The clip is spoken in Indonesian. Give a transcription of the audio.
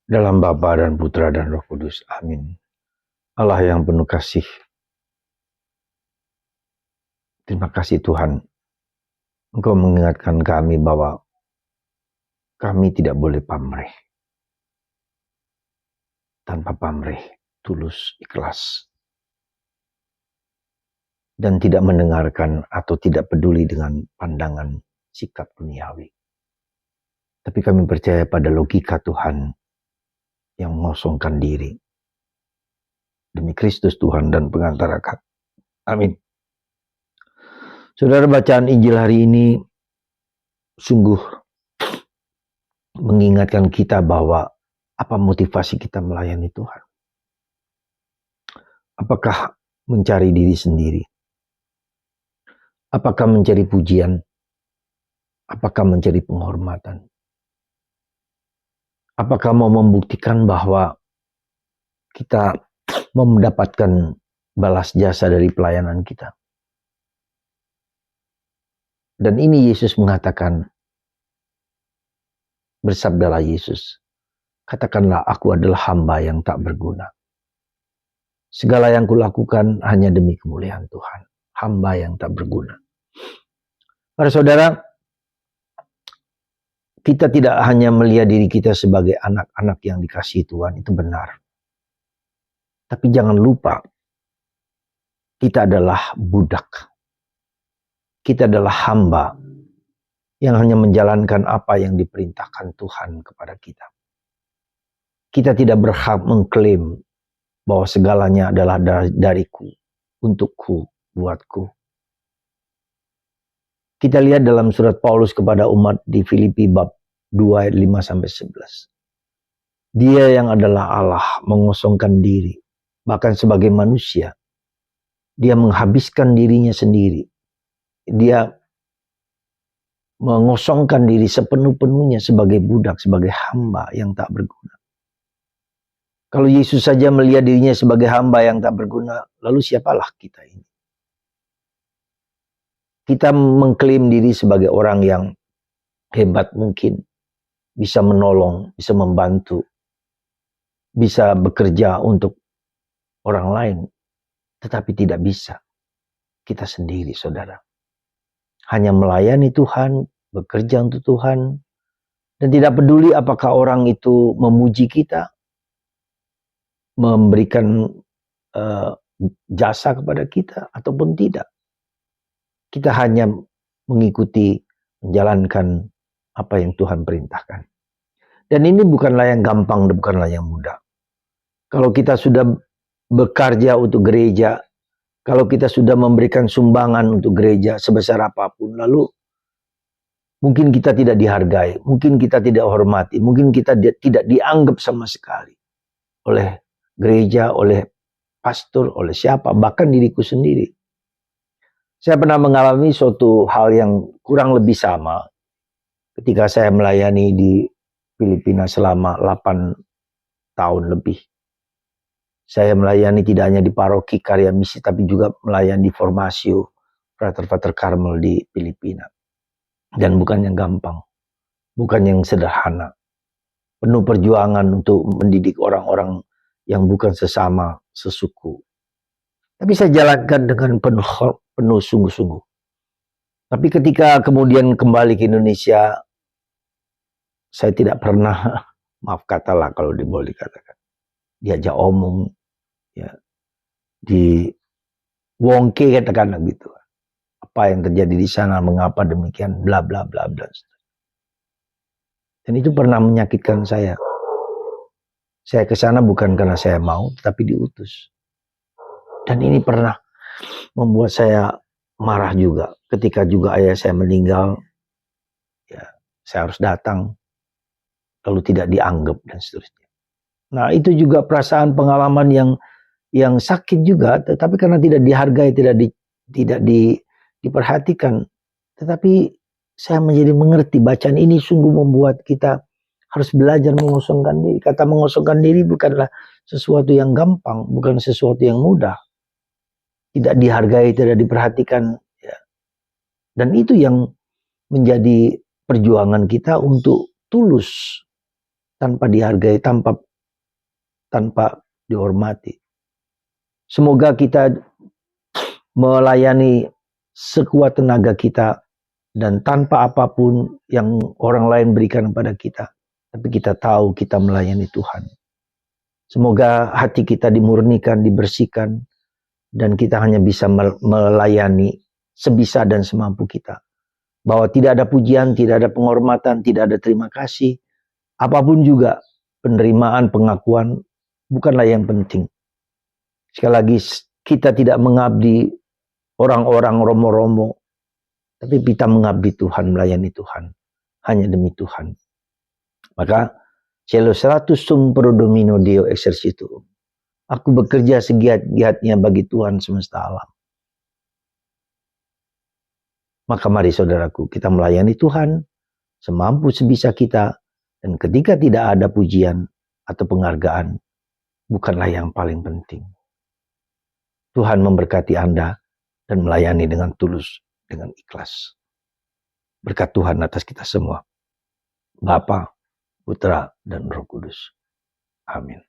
Dalam Bapa dan Putra dan Roh Kudus. Amin. Allah yang penuh kasih. Terima kasih Tuhan. Engkau mengingatkan kami bahwa kami tidak boleh pamrih. Tanpa pamrih, tulus, ikhlas. Dan tidak mendengarkan atau tidak peduli dengan pandangan sikap duniawi. Tapi kami percaya pada logika Tuhan yang mengosongkan diri. Demi Kristus Tuhan dan pengantara kami. Amin. Saudara, bacaan Injil hari ini sungguh mengingatkan kita bahwa apa motivasi kita melayani Tuhan. Apakah mencari diri sendiri? Apakah mencari pujian? Apakah mencari penghormatan? Apakah mau membuktikan bahwa kita mau mendapatkan balas jasa dari pelayanan kita? Dan ini Yesus mengatakan, bersabdalah Yesus, katakanlah aku adalah hamba yang tak berguna. Segala yang kulakukan hanya demi kemuliaan Tuhan. Hamba yang tak berguna. Para saudara, kita tidak hanya melihat diri kita sebagai anak-anak yang dikasihi Tuhan, itu benar. Tapi jangan lupa, kita adalah budak. Kita adalah hamba yang hanya menjalankan apa yang diperintahkan Tuhan kepada kita. Kita tidak berhak mengklaim bahwa segalanya adalah dariku, untukku, buatku. Kita lihat dalam surat Paulus kepada umat di Filipi bab 2 ayat 5-11. Dia yang adalah Allah mengosongkan diri, bahkan sebagai manusia. Dia menghabiskan dirinya sendiri. Dia mengosongkan diri sepenuh-penuhnya sebagai budak, sebagai hamba yang tak berguna. Kalau Yesus saja melihat dirinya sebagai hamba yang tak berguna, lalu siapalah kita ini? Kita mengklaim diri sebagai orang yang hebat mungkin, bisa menolong, bisa membantu, bisa bekerja untuk orang lain, tetapi tidak bisa kita sendiri, saudara. Hanya melayani Tuhan, bekerja untuk Tuhan, dan tidak peduli apakah orang itu memuji kita, memberikan jasa kepada kita ataupun tidak. Kita hanya mengikuti, menjalankan apa yang Tuhan perintahkan. Dan ini bukanlah yang gampang, bukanlah yang mudah. Kalau kita sudah bekerja untuk gereja, kalau kita sudah memberikan sumbangan untuk gereja sebesar apapun, lalu mungkin kita tidak dihargai, mungkin kita tidak hormati, mungkin kita tidak dianggap sama sekali oleh gereja, oleh pastor, oleh siapa, bahkan diriku sendiri. Saya pernah mengalami suatu hal yang kurang lebih sama ketika saya melayani di Filipina selama 8 tahun lebih. Saya melayani tidak hanya di paroki Karya Misi, tapi juga melayani di Formasio Frater Carmel di Filipina. Dan bukan yang gampang, bukan yang sederhana. Penuh perjuangan untuk mendidik orang-orang yang bukan sesama, sesuku. Tapi saya jalankan dengan penuh sungguh-sungguh. Tapi ketika kemudian kembali ke Indonesia, saya tidak pernah, maaf katalah kalau boleh dikatakan, diajak omong, ya, di wongke katakanlah gitu. Apa yang terjadi di sana, mengapa demikian, bla bla bla bla. Dan itu pernah menyakitkan saya. Saya ke sana bukan karena saya mau, tetapi diutus. Dan ini pernah membuat saya marah juga. Ketika juga ayah saya meninggal, ya, saya harus datang, lalu tidak dianggap dan seterusnya. Nah, itu juga perasaan pengalaman yang sakit juga, tetapi karena tidak dihargai, tidak diperhatikan. Tetapi saya menjadi mengerti, bacaan ini sungguh membuat kita harus belajar mengosongkan diri. Kata mengosongkan diri bukanlah sesuatu yang gampang, bukan sesuatu yang mudah. Tidak dihargai, tidak diperhatikan. Ya. Dan itu yang menjadi perjuangan kita untuk tulus tanpa dihargai, tanpa dihormati. Semoga kita melayani sekuat tenaga kita dan tanpa apapun yang orang lain berikan kepada kita. Tapi kita tahu kita melayani Tuhan. Semoga hati kita dimurnikan, dibersihkan, dan kita hanya bisa melayani sebisa dan semampu kita. Bahwa tidak ada pujian, tidak ada penghormatan, tidak ada terima kasih. Apapun juga, penerimaan, pengakuan, bukanlah yang penting. Sekali lagi, kita tidak mengabdi orang-orang romo-romo, tapi kita mengabdi Tuhan, melayani Tuhan. Hanya demi Tuhan. Maka, Celo 100 sum pro domino Deo exercitum. Aku bekerja segiat-giatnya bagi Tuhan semesta alam. Maka mari saudaraku, kita melayani Tuhan semampu sebisa kita. Dan ketika tidak ada pujian atau penghargaan, bukanlah yang paling penting. Tuhan memberkati Anda dan melayani dengan tulus, dengan ikhlas. Berkat Tuhan atas kita semua. Bapa, Putra, dan Roh Kudus. Amin.